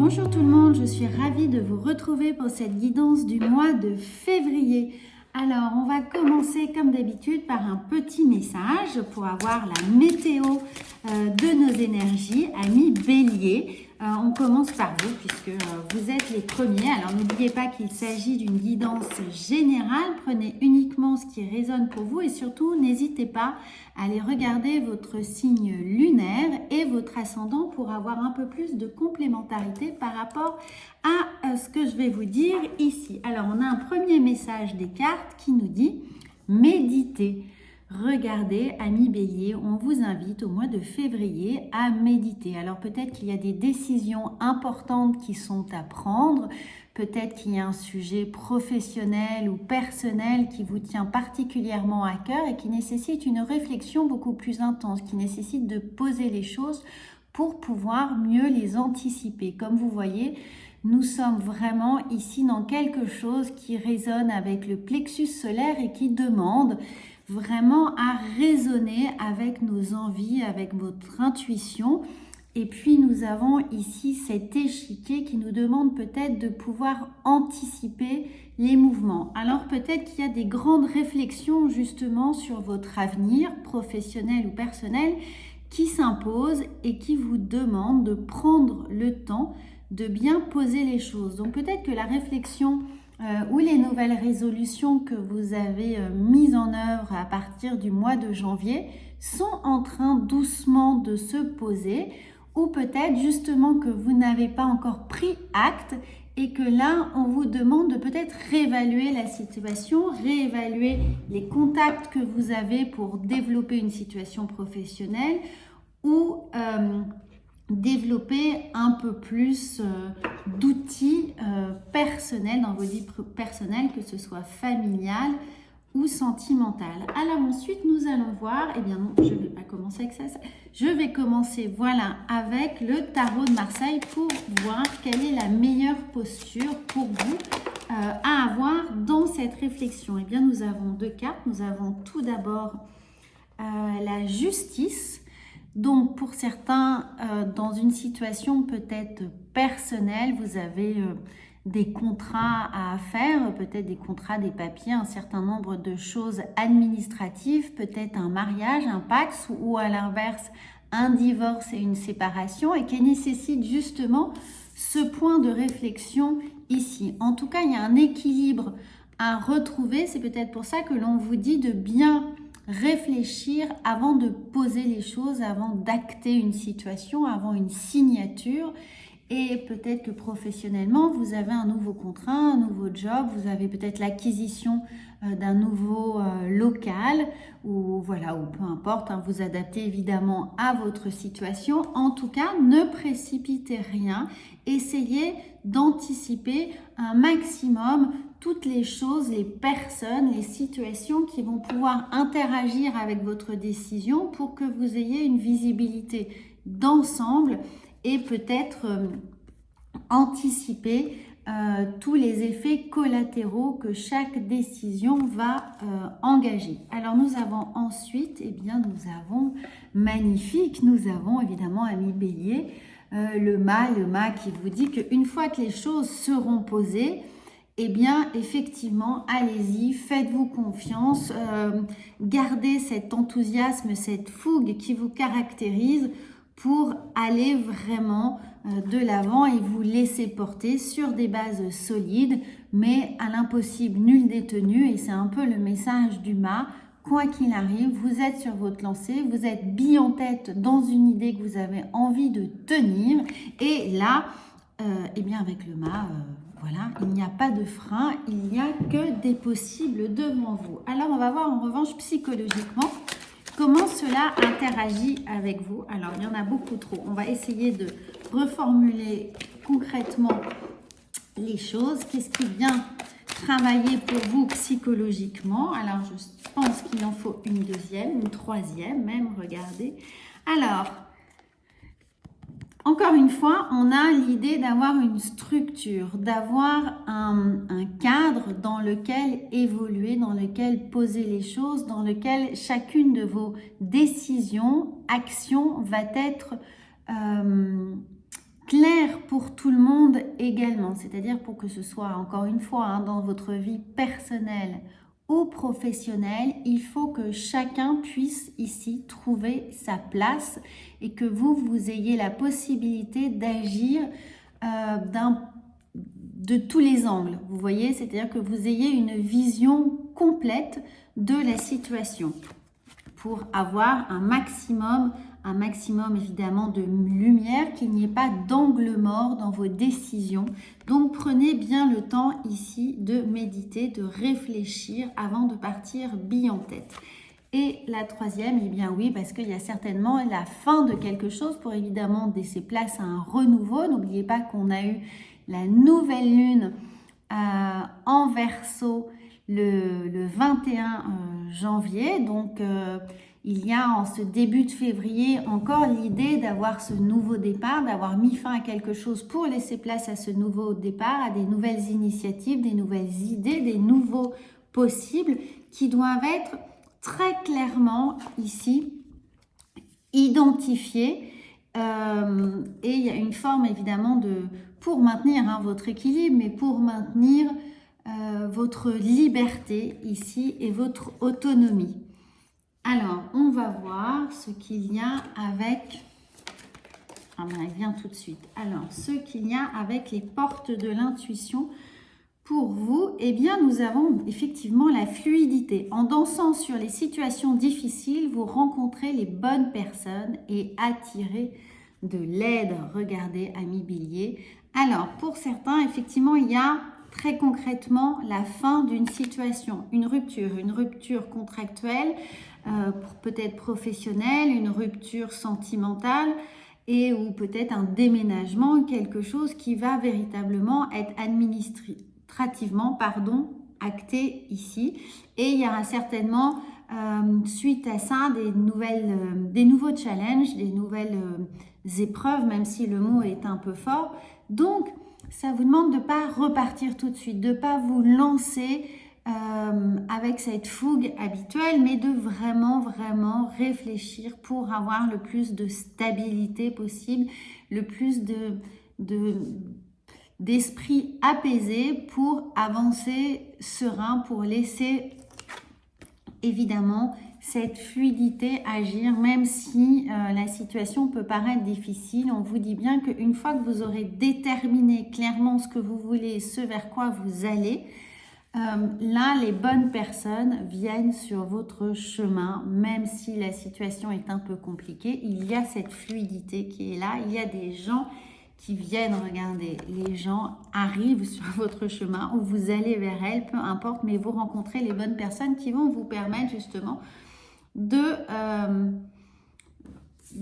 Bonjour tout le monde, je suis ravie de vous retrouver pour cette guidance du mois de février. Alors, on va commencer comme d'habitude par un petit message pour avoir la météo de nos énergies. Amis Bélier, on commence par vous puisque vous êtes les premiers. Alors, n'oubliez pas qu'il s'agit d'une guidance générale. Prenez uniquement ce qui résonne pour vous et surtout, n'hésitez pas à aller regarder votre signe lunaire et votre ascendant pour avoir un peu plus de complémentarité par rapport à ce que je vais vous dire ici. Alors, on a un premier message des cartes qui nous dit « Méditez ». Regardez, amis Bélier, on vous invite au mois de février à méditer. Alors, peut-être qu'il y a des décisions importantes qui sont à prendre. Peut-être qu'il y a un sujet professionnel ou personnel qui vous tient particulièrement à cœur et qui nécessite une réflexion beaucoup plus intense, qui nécessite de poser les choses pour pouvoir mieux les anticiper. Comme vous voyez, nous sommes vraiment ici dans quelque chose qui résonne avec le plexus solaire et qui demande vraiment à raisonner avec nos envies, avec votre intuition. Et puis nous avons ici cet échiquier qui nous demande peut-être de pouvoir anticiper les mouvements. Alors peut-être qu'il y a des grandes réflexions justement sur votre avenir professionnel ou personnel qui s'imposent et qui vous demandent de prendre le temps de bien poser les choses. Donc peut-être que la réflexion ou les nouvelles résolutions que vous avez mises en œuvre à partir du mois de janvier sont en train doucement de se poser, ou peut-être justement que vous n'avez pas encore pris acte et que là on vous demande de peut-être réévaluer la situation, réévaluer les contacts que vous avez pour développer une situation professionnelle ou développer un peu plus d'outils personnels dans vos vies personnelles, que ce soit familial ou sentimental. Alors ensuite, nous allons voir, eh bien non, je ne vais pas commencer avec ça, je vais commencer, voilà, avec le tarot de Marseille pour voir quelle est la meilleure posture pour vous à avoir dans cette réflexion. Eh bien, nous avons deux cartes. Nous avons tout d'abord la justice. Donc, pour certains, dans une situation peut-être personnelle, vous avez des contrats à faire, peut-être des contrats, des papiers, un certain nombre de choses administratives, peut-être un mariage, un Pacs, ou à l'inverse, un divorce et une séparation, et qui nécessite justement ce point de réflexion ici. En tout cas, il y a un équilibre à retrouver. C'est peut-être pour ça que l'on vous dit de bien réfléchir avant de poser les choses, avant d'acter une situation, avant une signature. Et peut-être que professionnellement, vous avez un nouveau contrat, un nouveau job, vous avez peut-être l'acquisition d'un nouveau local, ou voilà, ou peu importe, hein, vous adaptez évidemment à votre situation. En tout cas, ne précipitez rien, essayez d'anticiper un maximum toutes les choses, les personnes, les situations qui vont pouvoir interagir avec votre décision pour que vous ayez une visibilité d'ensemble et peut-être anticiper tous les effets collatéraux que chaque décision va engager. Alors nous avons ensuite, eh bien nous avons magnifique, nous avons évidemment ami Bélier, le mât qui vous dit qu'une fois que les choses seront posées, eh bien, effectivement, allez-y, faites-vous confiance, gardez cet enthousiasme, cette fougue qui vous caractérise pour aller vraiment de l'avant et vous laisser porter sur des bases solides, mais à l'impossible, nul détenu, et c'est un peu le message du mât. Quoi qu'il arrive, vous êtes sur votre lancée, vous êtes bille en tête dans une idée que vous avez envie de tenir, et là, eh bien avec le mât, voilà, il n'y a pas de frein, il n'y a que des possibles devant vous. Alors, on va voir en revanche psychologiquement comment cela interagit avec vous. Alors, il y en a beaucoup trop. On va essayer de reformuler concrètement les choses. Qu'est-ce qui vient travailler pour vous psychologiquement? Alors, je pense qu'il en faut une deuxième, une troisième même, regardez. Alors, encore une fois, on a l'idée d'avoir une structure, d'avoir un cadre dans lequel évoluer, dans lequel poser les choses, dans lequel chacune de vos décisions, actions va être clair pour tout le monde également. C'est-à-dire pour que ce soit, encore une fois, hein, dans votre vie personnelle ou professionnelle, il faut que chacun puisse ici trouver sa place et que vous ayez la possibilité d'agir de tous les angles. Vous voyez, c'est-à-dire que vous ayez une vision complète de la situation pour avoir un maximum évidemment de lumière, qu'il n'y ait pas d'angle mort dans vos décisions. Donc prenez bien le temps ici de méditer, de réfléchir avant de partir bille en tête. Et la troisième, eh bien oui, parce qu'il y a certainement la fin de quelque chose pour évidemment laisser place à un renouveau. N'oubliez pas qu'on a eu la nouvelle lune en Verseau le 21 janvier. Donc, il y a en ce début de février encore l'idée d'avoir ce nouveau départ, d'avoir mis fin à quelque chose pour laisser place à ce nouveau départ, à des nouvelles initiatives, des nouvelles idées, des nouveaux possibles qui doivent être très clairement ici identifiés. Et il y a une forme évidemment pour maintenir votre équilibre, mais pour maintenir votre liberté ici et votre autonomie. Alors, on va voir ce qu'il y a avec... Ah ben, elle vient tout de suite. Alors, ce qu'il y a avec les portes de l'intuition pour vous, eh bien, nous avons effectivement la fluidité. En dansant sur les situations difficiles, vous rencontrez les bonnes personnes et attirez de l'aide. Regardez, amis Bélier. Alors, pour certains, effectivement, il y a très concrètement la fin d'une situation, une rupture contractuelle, peut-être professionnelle, une rupture sentimentale et ou peut-être un déménagement, quelque chose qui va véritablement être administrativement acté ici. Et il y aura certainement, suite à ça, des nouveaux challenges, des nouvelles épreuves, même si le mot est un peu fort. Donc, ça vous demande de ne pas repartir tout de suite, de ne pas vous lancer avec cette fougue habituelle, mais de vraiment réfléchir pour avoir le plus de stabilité possible, le plus d'esprit apaisé pour avancer serein, pour laisser évidemment cette fluidité agir, même si la situation peut paraître difficile. On vous dit bien qu'une fois que vous aurez déterminé clairement ce que vous voulez, ce vers quoi vous allez, là, les bonnes personnes viennent sur votre chemin, même si la situation est un peu compliquée. Il y a cette fluidité qui est là. Il y a des gens qui viennent, regardez, les gens arrivent sur votre chemin ou vous allez vers elles, peu importe, mais vous rencontrez les bonnes personnes qui vont vous permettre justement de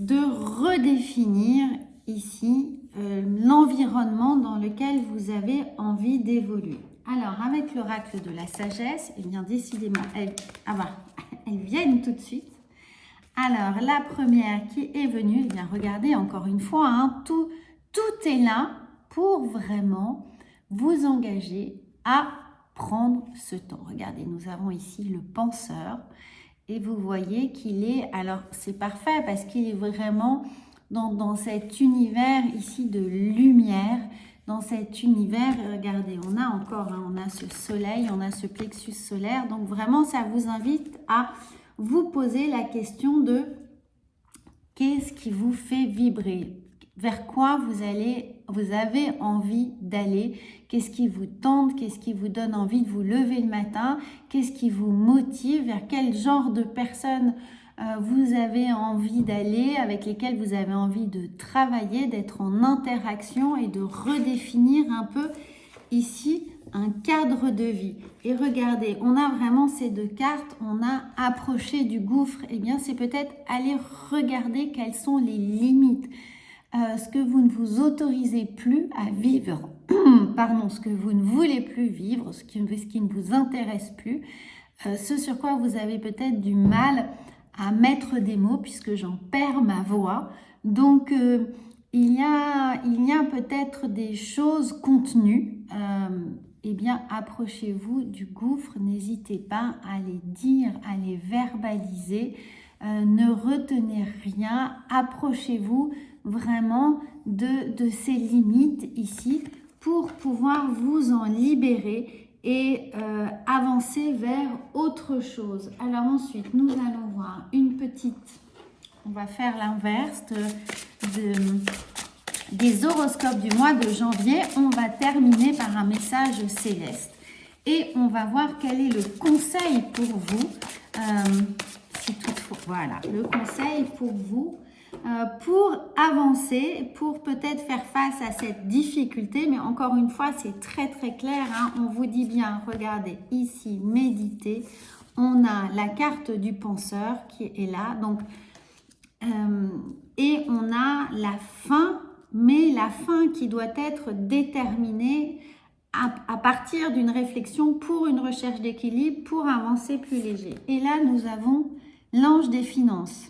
redéfinir ici l'environnement dans lequel vous avez envie d'évoluer. Alors, avec l'oracle de la sagesse, eh bien, décidément, elles viennent tout de suite. Alors, la première qui est venue, eh bien, regardez, encore une fois, hein, tout est là pour vraiment vous engager à prendre ce temps. Regardez, nous avons ici le penseur et vous voyez qu'il est, alors c'est parfait parce qu'il est vraiment dans cet univers ici de lumière, dans cet univers, regardez, on a encore, hein, on a ce soleil, on a ce plexus solaire, donc vraiment ça vous invite à vous poser la question de qu'est-ce qui vous fait vibrer, vers quoi vous avez envie d'aller, qu'est-ce qui vous tente, qu'est-ce qui vous donne envie de vous lever le matin, qu'est-ce qui vous motive, vers quel genre de personnes vous avez envie d'aller, avec lesquelles vous avez envie de travailler, d'être en interaction et de redéfinir un peu ici un cadre de vie. Et regardez, on a vraiment ces deux cartes, on a approché du gouffre, et bien c'est peut-être aller regarder quelles sont les limites, ce que vous ne vous autorisez plus à vivre, ce que vous ne voulez plus vivre, ce qui ne vous intéresse plus, ce sur quoi vous avez peut-être du mal à mettre des mots puisque j'en perds ma voix. Donc, il y a peut-être des choses contenues. Eh bien, approchez-vous du gouffre, n'hésitez pas à les dire, à les verbaliser. Ne retenez rien, approchez-vous vraiment de ces limites ici pour pouvoir vous en libérer et avancer vers autre chose. Alors ensuite, nous allons voir une petite, on va faire l'inverse des horoscopes du mois de janvier. On va terminer par un message céleste et on va voir quel est le conseil pour vous, si toutefois, voilà, le conseil pour vous, pour avancer, pour peut-être faire face à cette difficulté. Mais encore une fois, c'est très très clair, hein. On vous dit bien, regardez ici, méditer. On a la carte du penseur qui est là, donc, et on a la fin, mais la fin qui doit être déterminée à partir d'une réflexion pour une recherche d'équilibre, pour avancer plus léger. Et là, nous avons l'ange des finances.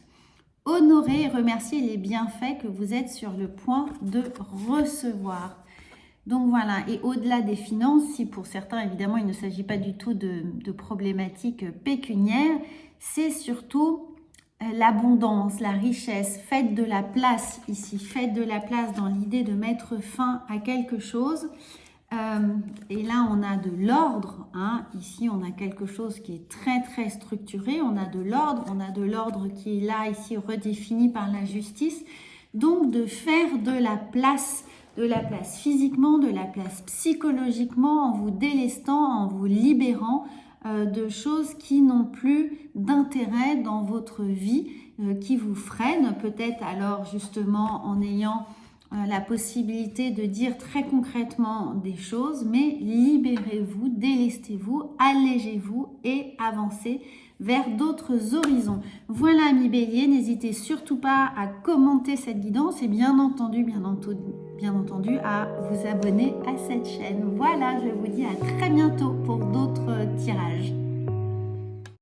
Honorer et remercier les bienfaits que vous êtes sur le point de recevoir. Donc voilà, et au-delà des finances, si pour certains, évidemment, il ne s'agit pas du tout de problématiques pécuniaires, c'est surtout l'abondance, la richesse. Faites de la place ici, faites de la place dans l'idée de mettre fin à quelque chose. Et là, on a de l'ordre, hein. Ici, on a quelque chose qui est très, très structuré. On a de l'ordre qui est là, ici, redéfini par la justice. Donc, de faire de la place physiquement, de la place psychologiquement, en vous délestant, en vous libérant de choses qui n'ont plus d'intérêt dans votre vie, qui vous freinent. Peut-être alors, justement, en ayant la possibilité de dire très concrètement des choses, mais libérez-vous, délestez-vous, allégez-vous et avancez vers d'autres horizons. Voilà, amis Bélier, n'hésitez surtout pas à commenter cette guidance et bien entendu à vous abonner à cette chaîne. Voilà, je vous dis à très